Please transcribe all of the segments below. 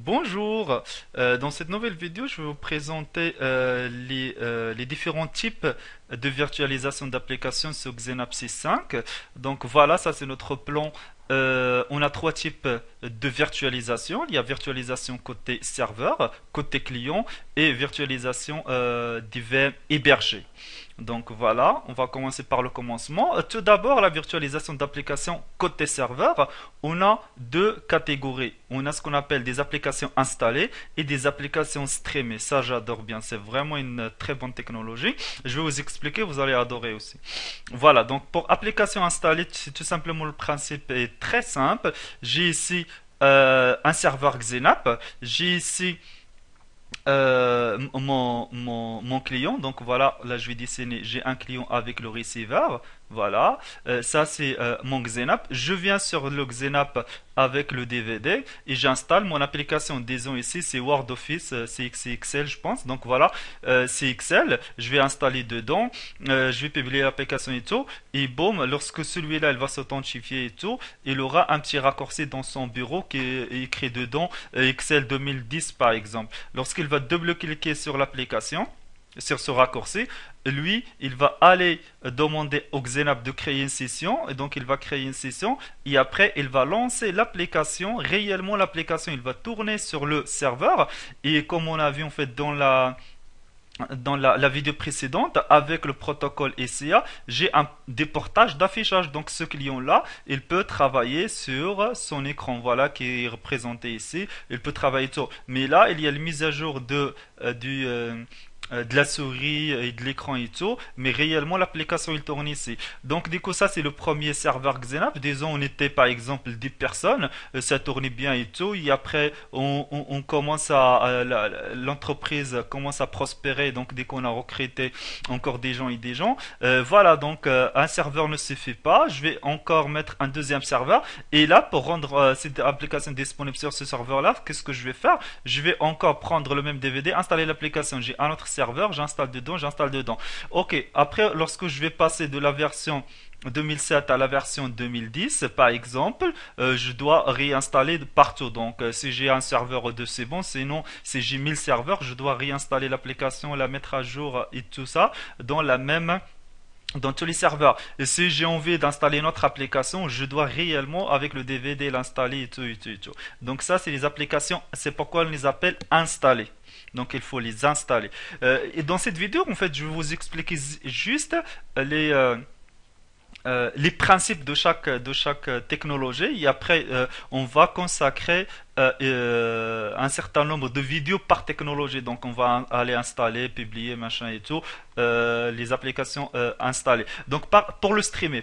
Bonjour, dans cette nouvelle vidéo, je vais vous présenter les différents types de virtualisation d'applications sur Xenapsys 5. Donc voilà, ça c'est notre plan. On a trois types de virtualisation. Il y a virtualisation côté serveur, côté client et virtualisation des VM hébergés. Donc voilà, on va commencer par le commencement. Tout d'abord, la virtualisation d'applications côté serveur. On a deux catégories. On a ce qu'on appelle des applications installées et des applications streamées. Ça, j'adore bien. C'est vraiment une très bonne technologie. Je vais vous expliquer, vous allez adorer aussi. Voilà, donc pour application installée, c'est tout simplement le principe est très simple. J'ai ici un serveur Xenap. J'ai ici mon client. Donc voilà, là je vais dessiner, j'ai un client avec le receiver. Voilà, ça c'est mon Xenap. Je viens sur le Xenap avec le DVD et j'installe mon application. Disons ici c'est Word Office, c'est Excel je pense. Donc voilà, c'est Excel. Je vais installer dedans, je vais publier l'application et tout. Et boum, lorsque celui-là il va s'authentifier et tout, il aura un petit raccourci dans son bureau qui est écrit dedans Excel 2010 par exemple. Lorsqu'il va double-cliquer sur l'application, sur ce raccourci, lui, il va aller demander au Xenap de créer une session, et donc il va créer une session, et après il va lancer l'application, réellement l'application, il va tourner sur le serveur, et comme on a vu en fait dans la vidéo précédente, avec le protocole SCA, j'ai un déportage d'affichage. Donc ce client-là, il peut travailler sur son écran, voilà, qui est représenté ici. Il peut travailler sur. Mais là, il y a la mise à jour de la souris et de l'écran et tout, mais réellement l'application il tourne ici. Donc du coup ça c'est le premier serveur Xenap. Disons on était par exemple 10 personnes, ça tournait bien et tout, et après on commence à l'entreprise commence à prospérer, donc dès qu'on a recruté encore des gens et des gens, voilà, donc un serveur ne suffit pas, je vais encore mettre un deuxième serveur, et là pour rendre cette application disponible sur ce serveur là, qu'est-ce que je vais faire? Je vais encore prendre le même DVD, installer l'application, j'ai un autre serveur, j'installe dedans. Ok, après, lorsque je vais passer de la version 2007 à la version 2010, par exemple, je dois réinstaller partout. Donc, si j'ai un serveur de c'est bon, sinon, si j'ai 1000 serveurs, je dois réinstaller l'application, la mettre à jour et tout ça dans tous les serveurs. Et si j'ai envie d'installer une autre application, je dois réellement avec le DVD l'installer et tout, et tout, et tout. Donc ça, c'est les applications, c'est pourquoi on les appelle installées. Donc il faut les installer. Et dans cette vidéo, en fait, je vais vous expliquer juste les principes de chaque technologie, et après on va consacrer un certain nombre de vidéos par technologie. Donc on va aller installer, publier, machin et tout, les applications installées. Donc pour le streamer,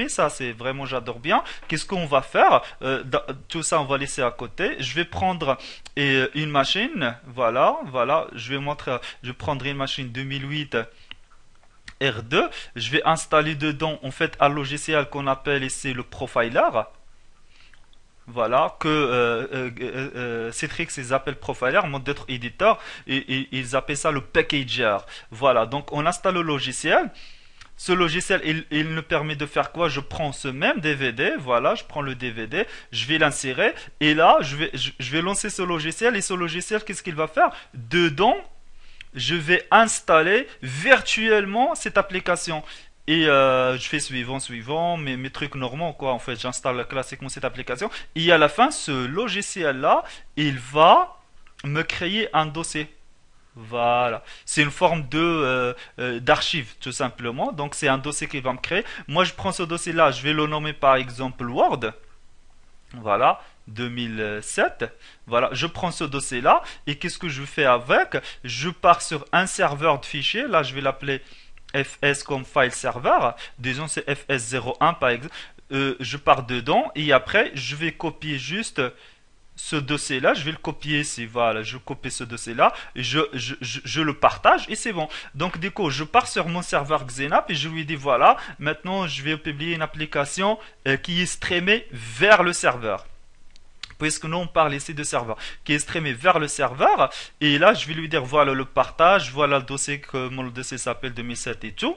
ça c'est vraiment, j'adore bien. Qu'est-ce qu'on va faire? Tout ça on va laisser à côté. Je vais prendre une machine, voilà, je vais prendre une machine 2008 R2, je vais installer dedans en fait un logiciel qu'on appelle ici le profiler. Voilà, que Citrix ils appellent profiler, mon d'autres éditeurs, et ils appellent ça le packager. Voilà, donc on installe le logiciel. Ce logiciel, il nous permet de faire quoi? Je prends ce même DVD, voilà, je prends le DVD, je vais l'insérer, et là, je vais lancer ce logiciel, et ce logiciel, qu'est-ce qu'il va faire? Dedans, je vais installer virtuellement cette application. Et je fais suivant, mes trucs normaux, quoi. En fait, j'installe classiquement cette application. Et à la fin, ce logiciel-là, il va me créer un dossier. Voilà. C'est une forme d'archive, tout simplement. Donc, c'est un dossier qu'il va me créer. Moi, je prends ce dossier-là, je vais le nommer par exemple Word. Voilà, 2007. Voilà, je prends ce dossier-là et qu'est-ce que je fais avec? Je pars sur un serveur de fichiers. Là, je vais l'appeler fs comme file server. Disons c'est fs01 par exemple. Je pars dedans et après, je vais copier juste ce dossier-là. Je vais le copier ici. Voilà, je copie ce dossier-là et je le partage et c'est bon. Donc, du coup, je pars sur mon serveur Xenap et je lui dis voilà, maintenant, je vais publier une application qui est streamée vers le serveur. Puisque nous on parle ici de serveur qui est streamé vers le serveur, et là je vais lui dire voilà le partage, voilà le dossier, que mon dossier s'appelle 2007 et tout,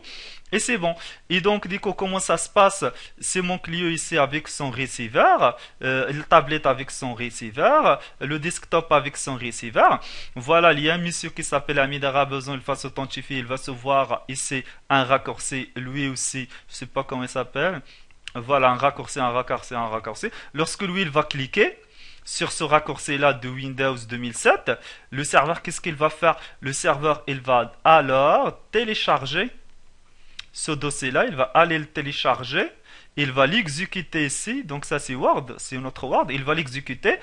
Et c'est bon. Et donc, du coup, comment ça se passe? C'est mon client ici avec son receiver, la tablette avec son receiver, le desktop avec son receiver. Voilà, il y a un monsieur qui s'appelle Amid Arabezon, il va s'authentifier, il va se voir ici un raccourci, lui aussi, je sais pas comment il s'appelle. Voilà, un raccourci, un raccourci, un raccourci. Lorsque lui, il va cliquer sur ce raccourci-là de Windows 2007, le serveur, qu'est-ce qu'il va faire? Le serveur, il va alors télécharger ce dossier-là, il va aller le télécharger, il va l'exécuter ici, donc ça c'est Word, c'est notre Word, il va l'exécuter,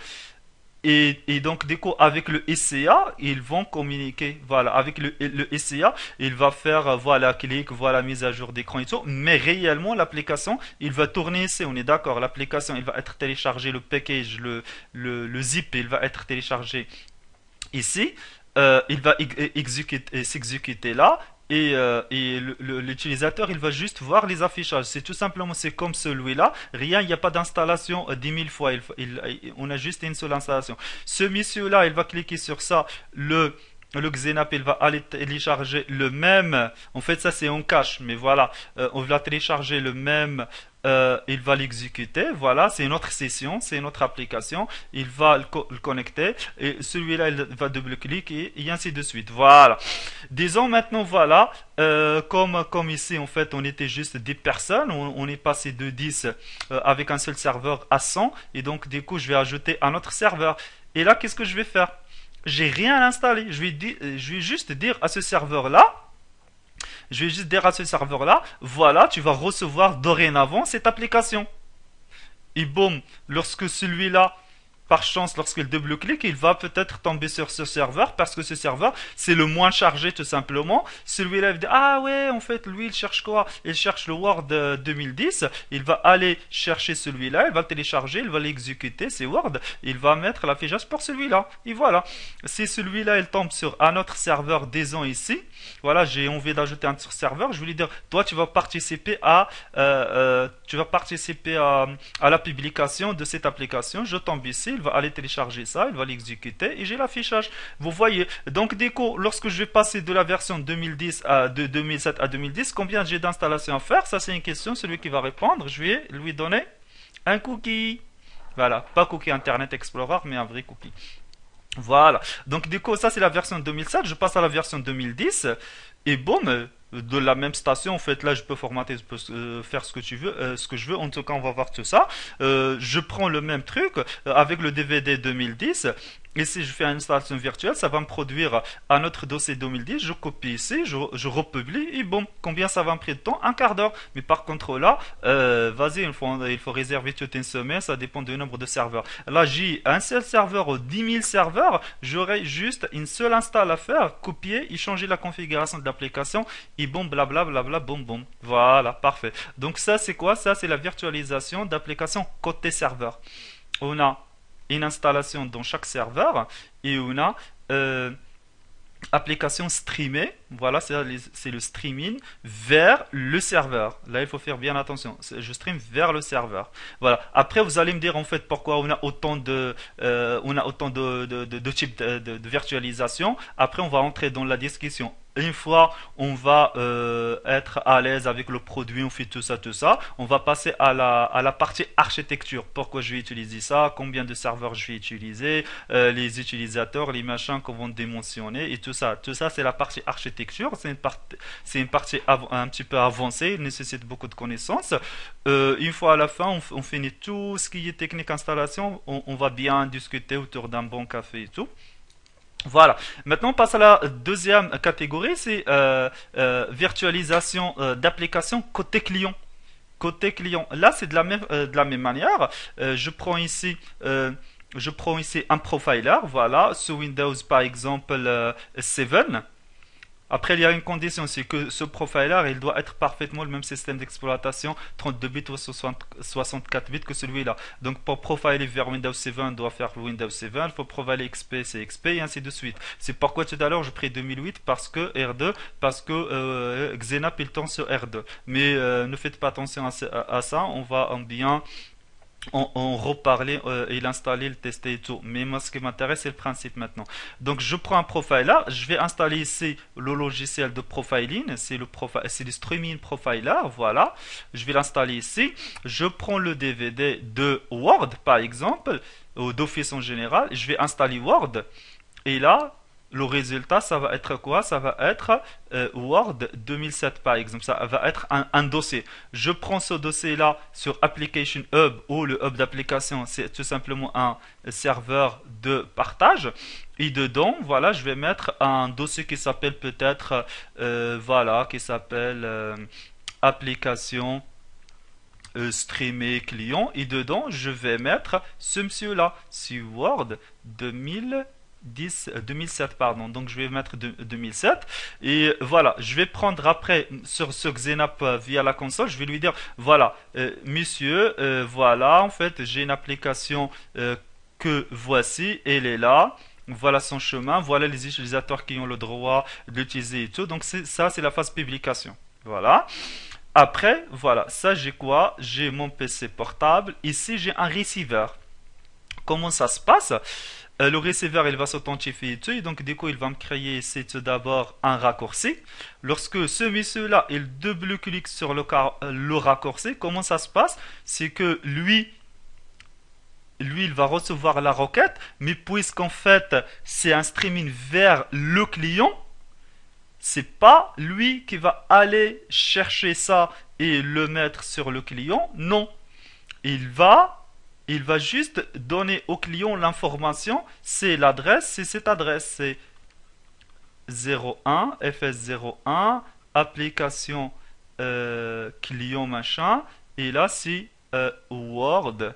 et donc du coup avec le SCA, ils vont communiquer, voilà, avec le SCA, il va faire, voilà, clic, voilà, mise à jour d'écran et tout, mais réellement l'application, il va tourner ici, on est d'accord, l'application, il va être téléchargé, le package, le zip, il va être téléchargé ici, il va s'exécuter là et l'utilisateur il va juste voir les affichages. C'est tout simplement c'est comme celui-là. Rien, il n'y a pas d'installation 10 000 fois. On a juste une seule installation. Ce monsieur-là, il va cliquer sur ça. Le Xenap, il va aller télécharger le même. En fait, ça c'est en cache, mais voilà, on va télécharger le même. Il va l'exécuter. Voilà, c'est une autre session, c'est une autre application. Il va le connecter et celui-là, il va double-cliquer et ainsi de suite. Voilà. Disons maintenant, voilà, comme ici, en fait, on était juste 10 personnes. On est passé de 10 avec un seul serveur à 100. Et donc, du coup, je vais ajouter un autre serveur. Et là, qu'est-ce que je vais faire? J'ai rien installé. Je vais juste dire à ce serveur-là, voilà, tu vas recevoir dorénavant cette application. Et boum, lorsque celui-là, par chance, lorsqu'il double-clique, il va peut-être tomber sur ce serveur parce que ce serveur, c'est le moins chargé tout simplement. Celui-là, il dit, ah ouais, en fait, lui, il cherche quoi? Il cherche le Word 2010. Il va aller chercher celui-là, il va le télécharger, il va l'exécuter, c'est Word. Il va mettre l'affichage pour celui-là. Et voilà. Si celui-là, il tombe sur un autre serveur, disons ici, voilà, j'ai envie d'ajouter un autre serveur, je vais lui dire, toi, tu vas participer à la publication de cette application. Je tombe ici, il va aller télécharger ça, il va l'exécuter et j'ai l'affichage. Vous voyez. Donc, du coup, lorsque je vais passer de la version 2010 de 2007 à 2010, combien j'ai d'installations à faire? Ça, c'est une question. Celui qui va répondre, je vais lui donner un cookie. Voilà. Pas cookie Internet Explorer, mais un vrai cookie. Voilà. Donc, du coup, ça, c'est la version 2007. Je passe à la version 2010. Et boum, de la même station, en fait, là, je peux formater, je peux faire ce que tu veux, ce que je veux. En tout cas, on va voir tout ça. Je prends le même truc avec le DVD 2010. Et si je fais une installation virtuelle, ça va me produire un autre dossier 2010. Je copie ici, je republie et bon, combien ça va me prendre de temps? Un quart d'heure. Mais par contre là, vas-y, il faut réserver toute une semaine, ça dépend du nombre de serveurs. Là, j'ai un seul serveur aux 10 000 serveurs, j'aurai juste une seule install à faire, copier et changer la configuration de l'application et bon, blablabla, boum, boum. Voilà, parfait. Donc ça, c'est quoi? Ça, c'est la virtualisation d'applications côté serveur. On a une installation dans chaque serveur et on a application streamée. Voilà, c'est le streaming vers le serveur. Là, il faut faire bien attention. Je stream vers le serveur. Voilà. Après, vous allez me dire en fait pourquoi on a autant de types de virtualisation. Après, on va entrer dans la discussion. Une fois on va être à l'aise avec le produit, on fait tout ça, on va passer à la partie architecture. Pourquoi je vais utiliser ça, combien de serveurs je vais utiliser, les utilisateurs, les machins qu'on va dimensionner et tout ça. Tout ça, c'est la partie architecture. C'est une partie un petit peu avancée, nécessite beaucoup de connaissances. Une fois à la fin, on finit tout ce qui est technique installation, on va bien discuter autour d'un bon café et tout. Voilà. Maintenant, on passe à la deuxième catégorie, c'est virtualisation d'applications côté client. Côté client, là, c'est de la même manière. Je prends ici un profiler, voilà, sous Windows par exemple 7. Après, il y a une condition, c'est que ce profiler, il doit être parfaitement le même système d'exploitation 32 bits ou 64 bits que celui-là. Donc, pour profiler vers Windows 7, on doit faire Windows 7. Pour profiler XP, c'est XP et ainsi de suite. C'est pourquoi tout à l'heure, je pris 2008 parce que R2, parce que Xenap, il tend sur R2. Mais ne faites pas attention à ça, on va bien on reparler et l'installer, le tester et tout. Mais moi, ce qui m'intéresse, c'est le principe maintenant. Donc, je prends un profiler, je vais installer ici le logiciel de profiling, c'est le streaming profiler, voilà. Je vais l'installer ici. Je prends le DVD de Word, par exemple, ou d'Office en général. Je vais installer Word. Et là, le résultat, ça va être quoi? Ça va être Word 2007 par exemple. Ça va être un dossier. Je prends ce dossier-là sur Application Hub ou le hub d'application. C'est tout simplement un serveur de partage. Et dedans, voilà, je vais mettre un dossier qui s'appelle peut-être, voilà, qui s'appelle application streamer client. Et dedans, je vais mettre ce monsieur-là, c'est Word 2007 pardon, donc je vais mettre 2007 et voilà, je vais prendre après sur ce Xenap via la console, je vais lui dire voilà, monsieur, voilà, en fait j'ai une application que voici, elle est là, voilà son chemin, voilà les utilisateurs qui ont le droit de l'utiliser et tout, donc ça c'est la phase publication, voilà. Après, voilà, ça j'ai quoi? J'ai mon PC portable, ici j'ai un receiver. Comment ça se passe? Le receveur il va s'authentifier et tout, et donc du coup il va me créer ici tout d'abord un raccourci. Lorsque ce monsieur là il double-clique sur le raccourci, comment ça se passe? C'est que lui il va recevoir la requête, mais puisqu'en fait c'est un streaming vers le client, c'est pas lui qui va aller chercher ça et le mettre sur le client, non. Il va il va juste donner au client l'information, c'est l'adresse, c'est cette adresse, c'est 01, FS01, application client machin, et là c'est Word.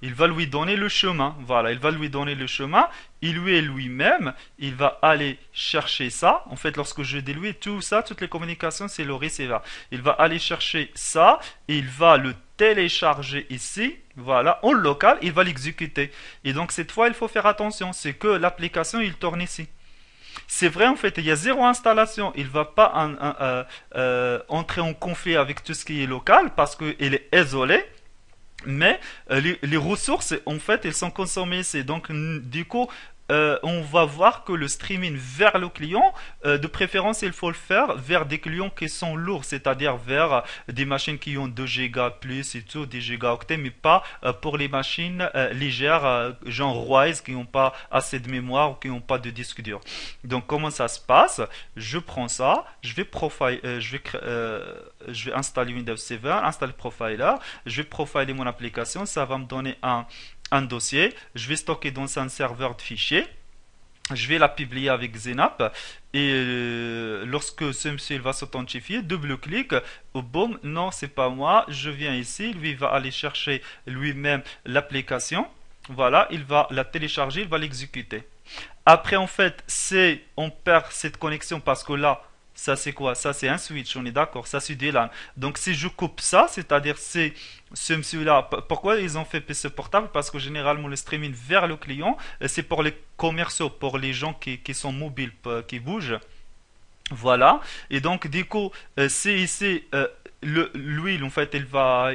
Il va lui donner le chemin, voilà, il va lui donner le chemin, et lui-même, il va aller chercher ça. En fait, lorsque je dis lui, tout ça, toutes les communications, c'est le receiver. Il va aller chercher ça, et il va le télécharger ici, voilà, en local, il va l'exécuter. Et donc, cette fois, il faut faire attention, c'est que l'application, il tourne ici. C'est vrai, en fait, il y a zéro installation. Il ne va pas entrer en conflit avec tout ce qui est local, parce qu'il est isolé. Mais les ressources, en fait, elles sont consommées. C'est donc, du coup, on va voir que le streaming vers le client, de préférence, il faut le faire vers des clients qui sont lourds, c'est-à-dire vers des machines qui ont 2 Go plus et tout, des gigaoctets, mais pas pour les machines légères, genre Wise, qui n'ont pas assez de mémoire ou qui n'ont pas de disque dur. Donc, comment ça se passe? Je prends ça, je vais installer Windows 7, installer Profiler, je vais profiler mon application, ça va me donner un dossier, je vais stocker dans un serveur de fichiers, je vais la publier avec Xenap et lorsque ce monsieur va s'authentifier, double-clic, boum, non c'est pas moi, je viens ici, lui va aller chercher lui-même l'application, voilà, il va la télécharger, il va l'exécuter. Après en fait, on perd cette connexion parce que là, ça c'est quoi? Ça c'est un switch, on est d'accord, ça c'est des LAN. Donc si je coupe ça, c'est-à-dire c'est ce monsieur-là, pourquoi ils ont fait PC portable? Parce que généralement le streaming vers le client, c'est pour les commerciaux, pour les gens qui sont mobiles, qui bougent. Voilà. Et donc du coup, c'est ici lui, en fait, il va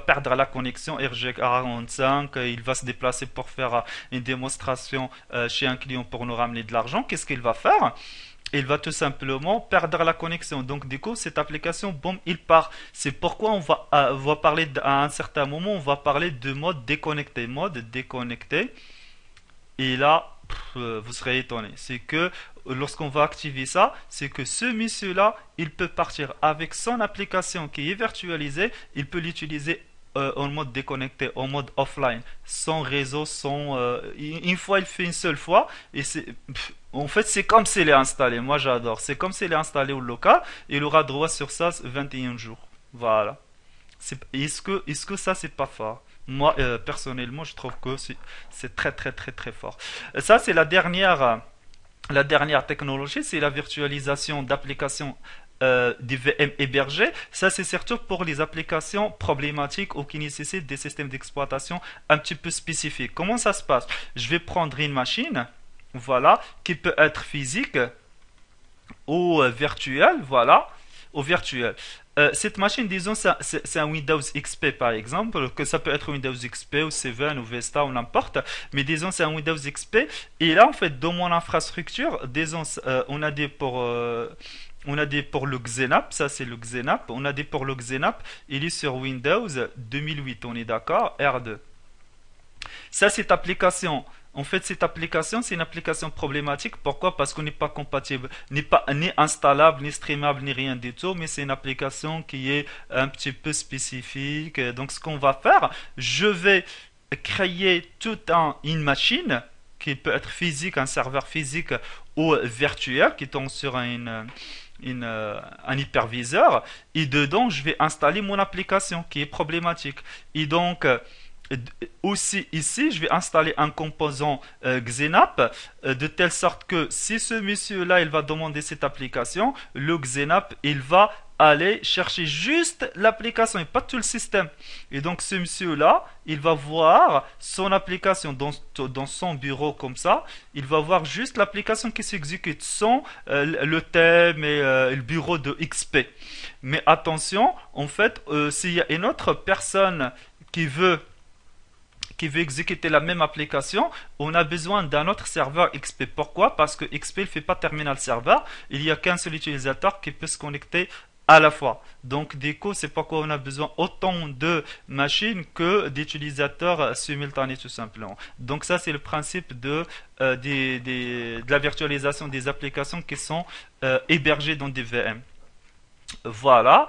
perdre la connexion RJ45, il va se déplacer pour faire une démonstration chez un client pour nous ramener de l'argent. Qu'est-ce qu'il va faire? Il va tout simplement perdre la connexion. Donc, du coup, cette application, boum, il part. C'est pourquoi on va parler à un certain moment, on va parler de mode déconnecté. Mode déconnecté. Et là, vous serez étonné. C'est que lorsqu'on va activer ça, c'est que ce monsieur-là, il peut partir avec son application qui est virtualisée. Il peut l'utiliser en mode déconnecté, en mode offline, sans réseau, une fois, il fait une seule fois, et en fait, c'est comme s'il est installé. Moi, j'adore. C'est comme s'il est installé au local, il aura droit sur ça 21 jours. Voilà. Est-ce que ça, c'est pas fort? Moi, personnellement, je trouve que c'est très, très, très, très fort. Ça, c'est la dernière technologie, c'est la virtualisation d'applications des VM hébergés. Ça, c'est surtout pour les applications problématiques ou qui nécessitent des systèmes d'exploitation un petit peu spécifiques. Comment ça se passe? Je vais prendre une machine, voilà, qui peut être physique ou virtuelle, voilà, ou virtuelle. cette machine, disons, c'est un Windows XP par exemple, que ça peut être Windows XP ou 7 ou Vista ou n'importe, mais disons c'est un Windows XP. Et là, en fait, dans mon infrastructure, disons, on a des pour le Xenap, ça c'est le Xenap. On a des pour le Xenap, il est sur Windows 2008, on est d'accord, R2. Ça, cette application, en fait, cette application, c'est une application problématique. Pourquoi? Parce qu'on n'est pas compatible, n'est pas ni installable, ni streamable, ni rien du tout. Mais c'est une application qui est un petit peu spécifique. Donc, ce qu'on va faire, je vais créer une machine qui peut être physique, un serveur physique ou virtuel qui tombe sur un hyperviseur. Et dedans, je vais installer mon application qui est problématique. Et donc, aussi ici, je vais installer un composant Xenap de telle sorte que si ce monsieur-là, il va demander cette application, le Xenap, il va aller chercher juste l'application et pas tout le système. Et donc ce monsieur-là, il va voir son application dans son bureau comme ça, il va voir juste l'application qui s'exécute sans le thème et le bureau de XP. Mais attention, en fait, s'il y a une autre personne qui veut exécuter la même application, on a besoin d'un autre serveur XP. Pourquoi? Parce que XP ne fait pas terminal serveur. Il n'y a qu'un seul utilisateur qui peut se connecter à la fois. Donc, du coup, c'est pourquoi on a besoin autant de machines que d'utilisateurs simultanés, tout simplement. Donc, ça, c'est le principe de la virtualisation des applications qui sont hébergées dans des VM. Voilà.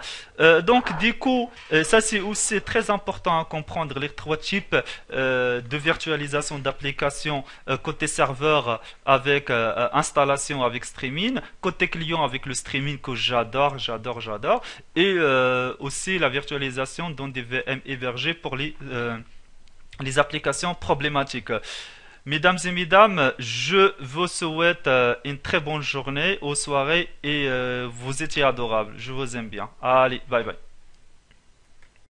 Donc, du coup, ça c'est aussi très important à comprendre les trois types de virtualisation d'applications côté serveur avec installation avec streaming, côté client avec le streaming que j'adore, et aussi la virtualisation dans des VM hébergés pour les applications problématiques. Mesdames et mesdames, je vous souhaite une très bonne journée ou soirée et vous étiez adorables. Je vous aime bien. Allez, bye bye.